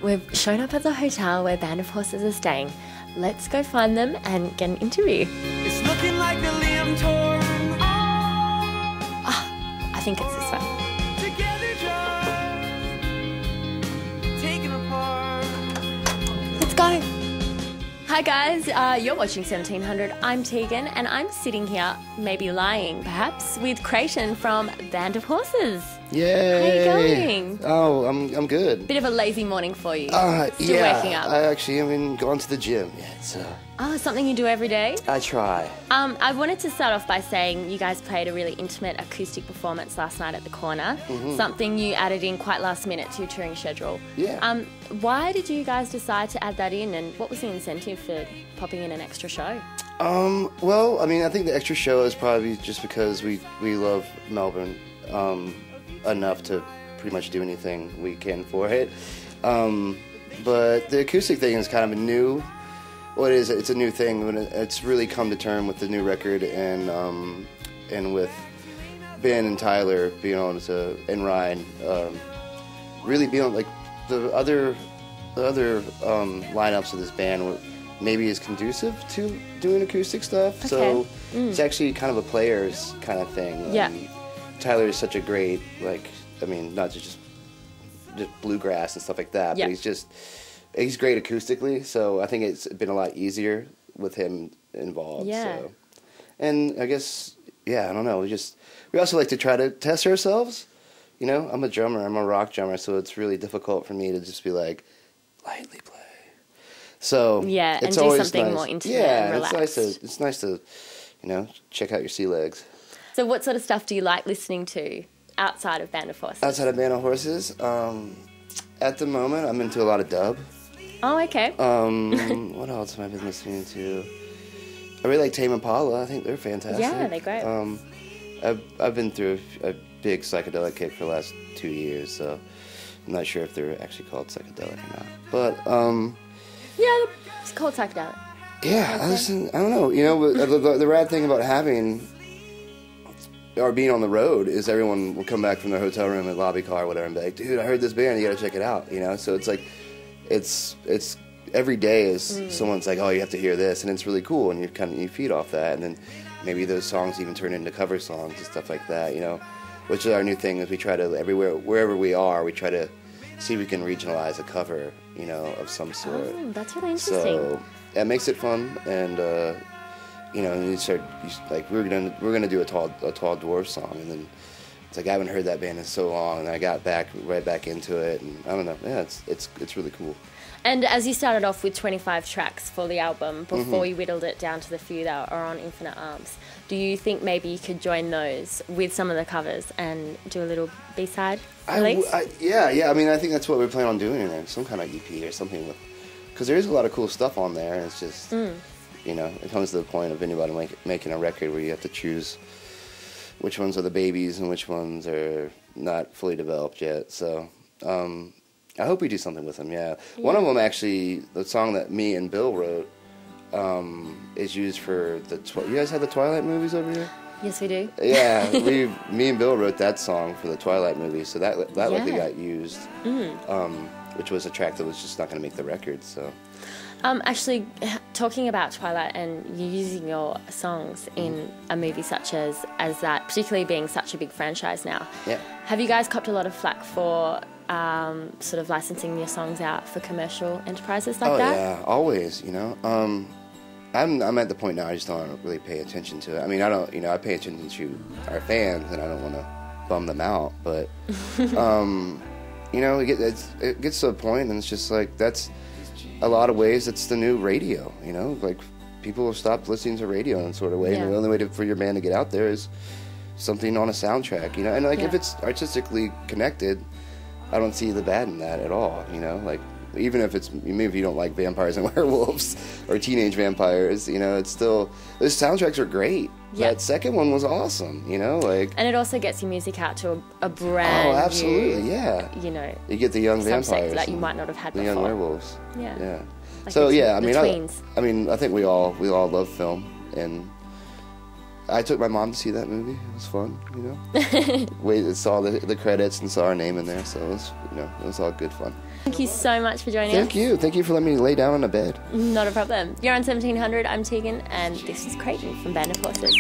We've shown up at the hotel where Band of Horses are staying. Let's go find them and get an interview. It's looking like the limb torn. I think it's this one. Together just taken apart. Let's go. Hi guys, you're watching 1700. I'm Tegan and I'm sitting here, maybe lying perhaps, with Creighton from Band of Horses. Yay! How are you going? Oh, I'm good. Bit of a lazy morning for you. Still yeah, waking up. I actually haven't gone to the gym yet, so Oh, something you do every day? I try. I wanted to start off by saying you guys played a really intimate acoustic performance last night at the Corner. Something you added in quite last minute to your touring schedule. Yeah. Why did you guys decide to add that in, and what was the incentive for popping in an extra show? Well, I mean, I think the extra show is probably just because we love Melbourne enough to pretty much do anything we can for it. But the acoustic thing is kind of a new. Well, it is. It's a new thing. When it's really come to term with the new record and with Ben and Tyler being on to and Ryan really being on, like the other lineups of this band maybe is conducive to doing acoustic stuff. Okay. So it's actually kind of a players kind of thing. Yeah. Tyler is such a great, like, I mean, not just bluegrass and stuff like that, Yeah. but he's great acoustically, so I think it's been a lot easier with him involved. Yeah. So. And I guess, yeah, I don't know, we also like to try to test ourselves. You know, I'm a drummer, I'm a rock drummer, so it's really difficult for me to just be like, lightly play. So Yeah, it's and do always something nice. more intimate yeah, and relaxed. it's nice to, you know, check out your sea legs. So what sort of stuff do you like listening to outside of Band of Horses? Outside of Band of Horses, at the moment, I'm into a lot of dub. Oh, okay. What else have I been listening to? I really like Tame Impala. I think they're fantastic. Yeah, they're great. I've been through a big psychedelic kick for the last 2 years, so I'm not sure if they're actually called psychedelic or not. But Yeah, it's called psychedelic. yeah, I don't know. You know, the rad thing about having or being on the road is everyone will come back from their hotel room and lobby car or whatever and be like, dude, I heard this band, you gotta check it out, you know? So it's like, it's every day is someone's like, oh, you have to hear this, and it's really cool, and you feed off that, and then maybe those songs even turn into cover songs and stuff like that, you know? Which is our new thing, is we try to, wherever we are, we try to see if we can regionalize a cover, you know, of some sort. Oh, that's really interesting. So that makes it fun, and you know, and like we're gonna do a tall dwarf song, and then it's like I haven't heard that band in so long, and I got right back into it, and I don't know, yeah, it's really cool. And as you started off with 25 tracks for the album, before you whittled it down to the few that are on Infinite Arms, do you think maybe you could join those with some of the covers and do a little B-side release? Yeah, I mean, I think that's what we plan on doing, some kind of EP or something, because there is a lot of cool stuff on there, and it's just, you know, it comes to the point of anybody making a record where you have to choose which ones are the babies and which ones are not fully developed yet, so I hope we do something with them, yeah. One of them, actually, the song that me and Bill wrote, is used for you guys have the Twilight movies over here? Yes, we do. Yeah, me and Bill wrote that song for the Twilight movie, so that likely got used, which was a track that was just not going to make the record, so. Actually, talking about Twilight and you using your songs in a movie such as that, particularly being such a big franchise now, have you guys copped a lot of flack for sort of licensing your songs out for commercial enterprises like that? Oh yeah, always, you know. I'm at the point now I just don't really pay attention to it. I mean, I pay attention to our fans, and I don't want to bum them out, but you know, it gets to a point, and it's just like, that's a lot of ways it's the new radio, you know, like people have stopped listening to radio in sort of way, and the only way for your band to get out there is something on a soundtrack, you know, and like if it's artistically connected, I don't see the bad in that at all, you know, like even if maybe if you don't like vampires and werewolves or teenage vampires, you know, it's still, those soundtracks are great. That second one was awesome, you know, like. And it also gets your music out to a brand new. Oh, absolutely, yeah. You know. You get the young vampires that you might not have had before. The young werewolves. Yeah. Like so yeah, I mean, I think we all love film, and I took my mom to see that movie. It was fun, you know. Saw the credits and saw our name in there, so it was all good fun. Thank you so much for joining us. Thank you. Thank you for letting me lay down on a bed. Not a problem. You're on 1700. I'm Tegan, and this is Creighton from Band of Horses.